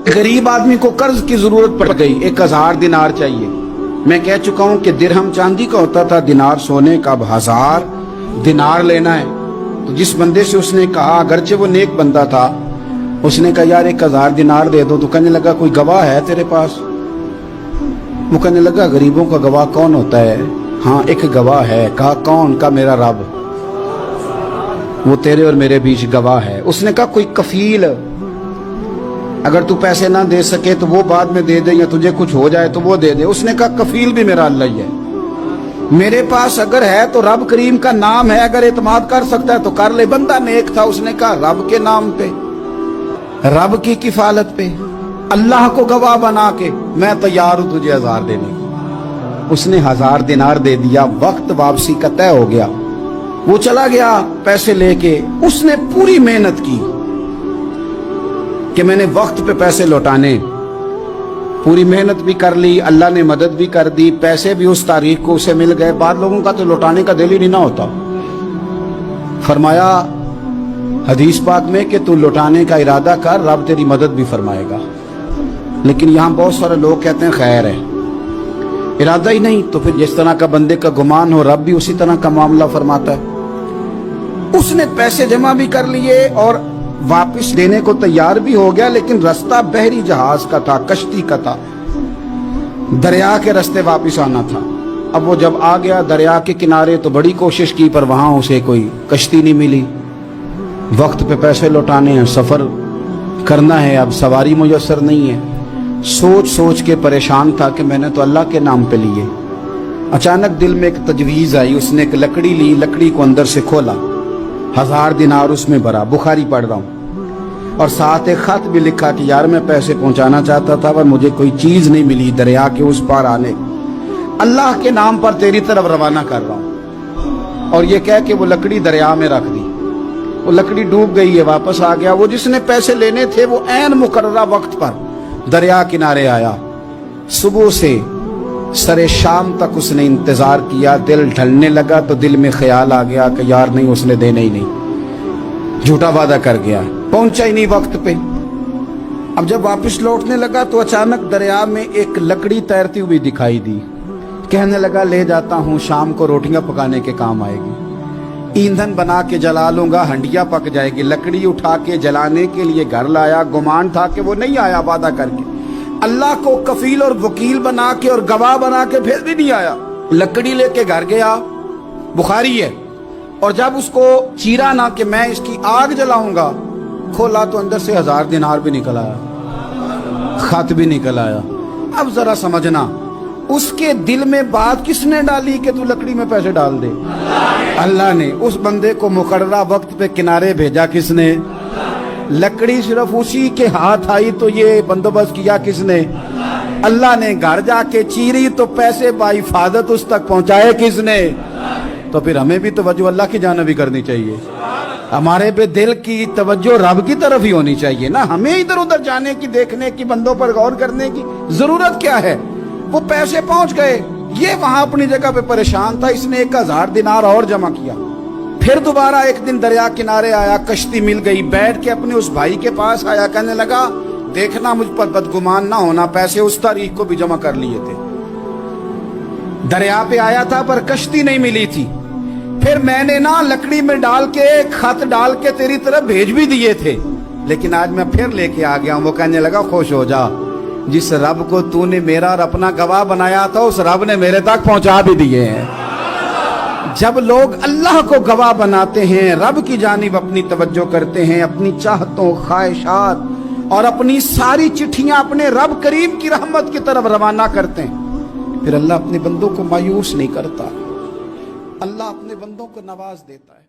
गरीब आदमी को कर्ज की जरूरत पड़ गई, 1000 दिनार चाहिए। मैं कह चुका हूं कि दिरहम चांदी का होता था, दिनार सोने का। अब 1000 दिनार लेना है। तो जिस बंदे से उसने कहा, अगरचे वो नेक बंदा था, उसने कहा यार 1000 दिनार दे दो। तो कहने लगा कोई गवाह है तेरे पास? वो कहने लगा गरीबों का गवाह कौन होता है? हाँ एक गवाह है। कहा कौन? का मेरा रब, वो तेरे और मेरे बीच गवाह है। उसने कहा कोई कफील, अगर तू पैसे ना दे सके तो वो बाद में दे दे, या तुझे कुछ हो जाए तो वो दे दे। उसने कहा कफील भी मेरा अल्लाह ही है। मेरे पास अगर है तो रब करीम का नाम है, अगर एतमाद कर सकता है तो कर ले। बंदा नेक था, उसने कहा रब के नाम पे, रब की किफालत पे, अल्लाह को गवाह बना के मैं तैयार हूं तुझे 1000 देने को। उसने 1000 दिनार दे दिया। वक्त वापसी का तय हो गया। वो चला गया पैसे लेके। उसने पूरी मेहनत की कि मैंने वक्त पे पैसे लौटाने, पूरी मेहनत भी कर ली, अल्लाह ने मदद भी कर दी, पैसे भी उस तारीख को उसे मिल गए। बाद लोगों का तो लौटाने का दिल ही नहीं ना होता। फरमाया हदीस पाक में कि तू लौटाने का इरादा कर, रब तेरी मदद भी फरमाएगा। लेकिन यहां बहुत सारे लोग कहते हैं खैर है, इरादा ही नहीं। तो फिर जिस तरह का बंदे का गुमान हो, रब भी उसी तरह का मामला फरमाता है। उसने पैसे जमा भी कर लिए और वापस देने को तैयार भी हो गया, लेकिन रास्ता बहरी जहाज का था, कश्ती का था, दरिया के रास्ते वापस आना था। अब वो जब आ गया दरिया के किनारे तो बड़ी कोशिश की, पर वहां उसे कोई कश्ती नहीं मिली। वक्त पे पैसे लौटाने हैं, सफर करना है, अब सवारी मुयस्सर नहीं है। सोच सोच के परेशान था कि मैंने तो अल्लाह के नाम पे लिए। अचानक दिल में एक तजवीज आई। उसने एक लकड़ी ली, लकड़ी को अंदर से खोला, 1000 दिनार उसमें भरा। बुखारी पढ़ रहा हूं, और साथ एक खत भी लिखा कि यार मैं पैसे पहुंचाना चाहता था पर मुझे कोई चीज नहीं मिली दरिया के उस पार आने, अल्लाह के नाम पर तेरी तरफ रवाना कर रहा हूं। और ये कह के वो लकड़ी दरिया में रख दी। वो लकड़ी डूब गई है, वापस आ गया। वो जिसने पैसे लेने थे वो ऐन मुकर्ररा वक्त पर दरिया किनारे आया। सुबह से सरे शाम तक उसने इंतजार किया। दिल ढलने लगा तो दिल में ख्याल आ गया कि यार नहीं, उसने देने ही नहीं, झूठा वादा कर गया, पहुंचा ही नहीं वक्त पे। अब जब वापस लौटने लगा तो अचानक दरिया में एक लकड़ी तैरती हुई दिखाई दी। कहने लगा ले जाता हूं, शाम को रोटियां पकाने के काम आएगी, ईंधन बना के जला लूंगा, हंडिया पक जाएगी। लकड़ी उठा के जलाने के लिए घर लाया। गुमान था कि वो नहीं आया वादा करके, अल्लाह को कफील और वकील बना के और गवाह बना के फिर भी नहीं आया। लकड़ी लेके घर गया, बुखारी है, और जब उसको चीरा ना कि मैं इसकी आग जलाऊंगा, खोला तो अंदर से 1000 दिनार भी निकल आया, खत भी निकल आया। अब जरा समझना, उसके दिल में बात किसने डाली कि तू लकड़ी में पैसे डाल दे? अल्लाह ने। उस बंदे को मुकर्ररा वक्त पे किनारे भेजा किसने? लकड़ी सिर्फ उसी के हाथ आई तो ये बंदोबस्त किया किसने? अल्लाह ने। घर जाके चीरी तो पैसे बाहिफाजत उस तक पहुंचाए किसने? तो फिर हमें भी तवज्जो अल्लाह की जानिब भी करनी चाहिए। हमारे पे दिल की तवज्जो रब की तरफ ही होनी चाहिए ना। हमें इधर उधर जाने की, देखने की, बंदों पर गौर करने की जरूरत क्या है? वो पैसे पहुंच गए, ये वहां अपनी जगह पे परेशान था। इसने 1000 दिनार और जमा किया। फिर दोबारा एक दिन दरिया किनारे आया, कश्ती मिल गई, बैठ के अपने उस भाई के पास आया। कहने लगा देखना मुझ पर बदगुमान ना होना, पैसे उस तारीख को भी जमा कर लिए थे, दरिया पे आया था पर कश्ती नहीं मिली थी। फिर मैंने ना लकड़ी में डाल के, खत डाल के तेरी तरफ भेज भी दिए थे, लेकिन आज मैं फिर लेके आ गया हूं। वो कहने लगा खुश हो जा, जिस रब को तूने मेरा और अपना गवाह बनाया था उस रब ने मेरे तक पहुंचा भी दिए हैं। जब लोग अल्लाह को गवाह बनाते हैं, रब की जानिब अपनी तवज्जो करते हैं, अपनी चाहतों, ख्वाहिशात और अपनी सारी चिट्ठियां अपने रब करीम की रहमत की तरफ रवाना करते हैं, फिर अल्लाह अपने बंदों को मायूस नहीं करता, अल्लाह अपने बंदों को नवाज देता है।